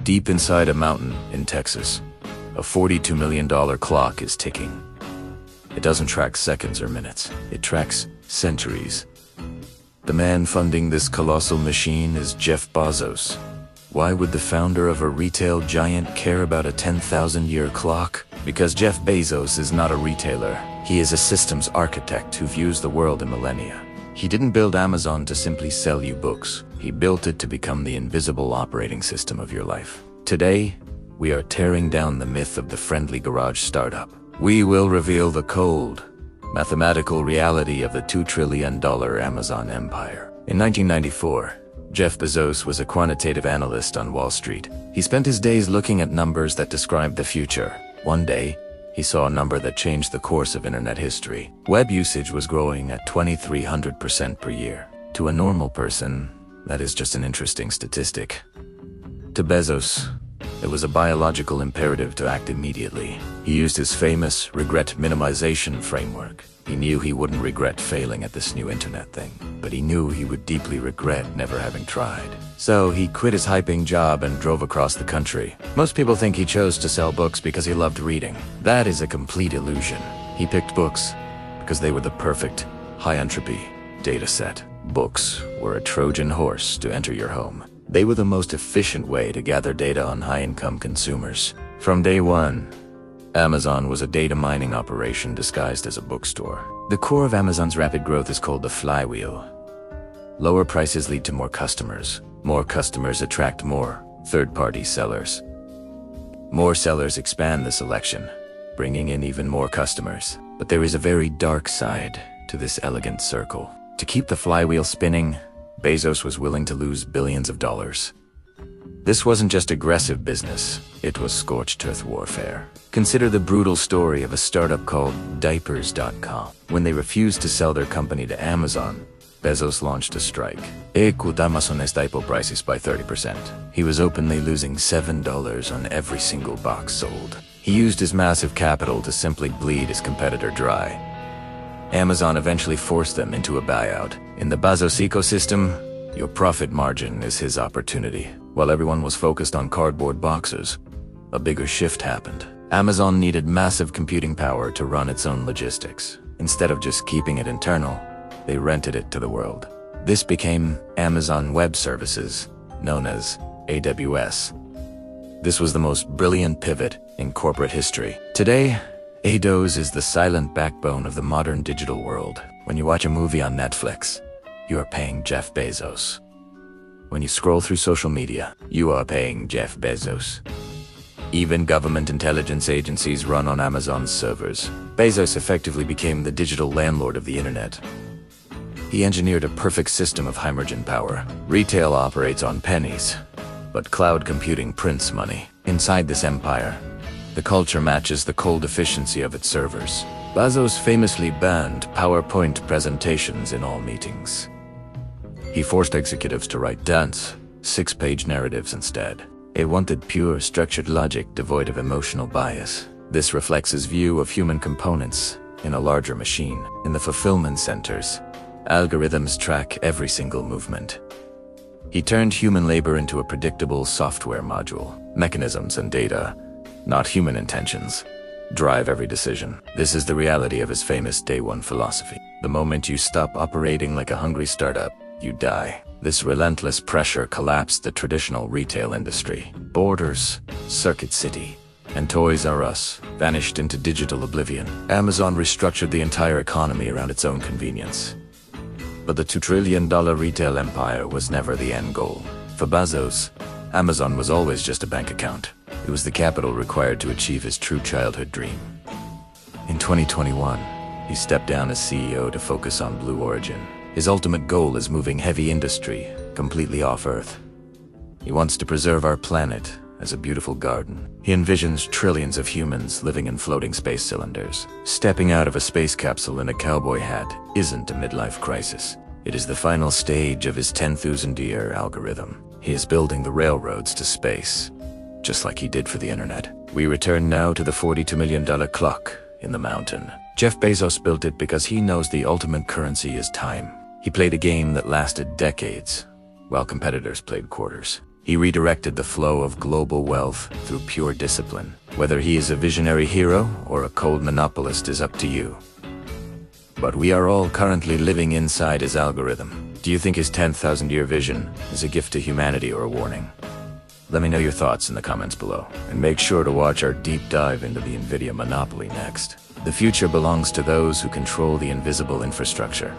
Deep inside a mountain in Texas, a $42 million clock is ticking. It doesn't track seconds or minutes, it tracks centuries. The man funding this colossal machine is Jeff Bezos. Why would the founder of a retail giant care about a 10,000-year clock? Because Jeff Bezos is not a retailer. He is a systems architect who views the world in millennia. He didn't build Amazon to simply sell you books. He built it to become the invisible operating system of your life. Today, we are tearing down the myth of the friendly garage startup. We will reveal the cold, mathematical reality of the $2 trillion Amazon empire. In 1994, Jeff Bezos was a quantitative analyst on Wall Street. He spent his days looking at numbers that described the future. One day, he saw a number that changed the course of internet history. Web usage was growing at 2,300% per year. To a normal person, that is just an interesting statistic. To Bezos, it was a biological imperative to act immediately. He used his famous regret minimization framework. He knew he wouldn't regret failing at this new internet thing, but he knew he would deeply regret never having tried. So he quit his high-paying job and drove across the country. Most people think he chose to sell books because he loved reading. That is a complete illusion. He picked books because they were the perfect high-entropy data set. Books were a Trojan horse to enter your home. They were the most efficient way to gather data on high-income consumers. From day one, Amazon was a data mining operation disguised as a bookstore. The core of Amazon's rapid growth is called the flywheel. Lower prices lead to more customers. More customers attract more third-party sellers. More sellers expand the selection, bringing in even more customers. But there is a very dark side to this elegant circle. To keep the flywheel spinning, Bezos was willing to lose billions of dollars. This wasn't just aggressive business, it was scorched earth warfare. Consider the brutal story of a startup called Diapers.com. When they refused to sell their company to Amazon, Bezos launched a strike. Cut Amazon's diaper prices by 30%. He was openly losing $7 on every single box sold. He used his massive capital to simply bleed his competitor dry. Amazon eventually forced them into a buyout. In the Bezos ecosystem, your profit margin is his opportunity. While everyone was focused on cardboard boxes, a bigger shift happened. Amazon needed massive computing power to run its own logistics. Instead of just keeping it internal, they rented it to the world. This became Amazon Web Services, known as AWS. This was the most brilliant pivot in corporate history. Today, AWS is the silent backbone of the modern digital world. When you watch a movie on Netflix, you are paying Jeff Bezos. When you scroll through social media, you are paying Jeff Bezos. Even government intelligence agencies run on Amazon's servers. Bezos effectively became the digital landlord of the internet. He engineered a perfect system of high-margin power. Retail operates on pennies, but cloud computing prints money. Inside this empire, the culture matches the cold efficiency of its servers. Bezos famously banned PowerPoint presentations in all meetings. He forced executives to write dense, 6-page narratives instead. He wanted pure, structured logic devoid of emotional bias. This reflects his view of human components in a larger machine. In the fulfillment centers, algorithms track every single movement. He turned human labor into a predictable software module. Mechanisms and data, not human intentions, drive every decision. This is the reality of his famous Day One philosophy. The moment you stop operating like a hungry startup, you die. This relentless pressure collapsed the traditional retail industry. Borders, Circuit City, and Toys R Us vanished into digital oblivion. Amazon restructured the entire economy around its own convenience. But the $2 trillion retail empire was never the end goal. For Bezos, Amazon was always just a bank account. It was the capital required to achieve his true childhood dream. In 2021, he stepped down as CEO to focus on Blue Origin. His ultimate goal is moving heavy industry completely off Earth. He wants to preserve our planet as a beautiful garden. He envisions trillions of humans living in floating space cylinders. Stepping out of a space capsule in a cowboy hat isn't a midlife crisis. It is the final stage of his 10,000-year algorithm. He is building the railroads to space, just like he did for the internet. We return now to the $42 million clock in the mountain. Jeff Bezos built it because he knows the ultimate currency is time. He played a game that lasted decades, while competitors played quarters. He redirected the flow of global wealth through pure discipline. Whether he is a visionary hero or a cold monopolist is up to you. But we are all currently living inside his algorithm. Do you think his 10,000-year vision is a gift to humanity or a warning? Let me know your thoughts in the comments below. And make sure to watch our deep dive into the NVIDIA monopoly next. The future belongs to those who control the invisible infrastructure.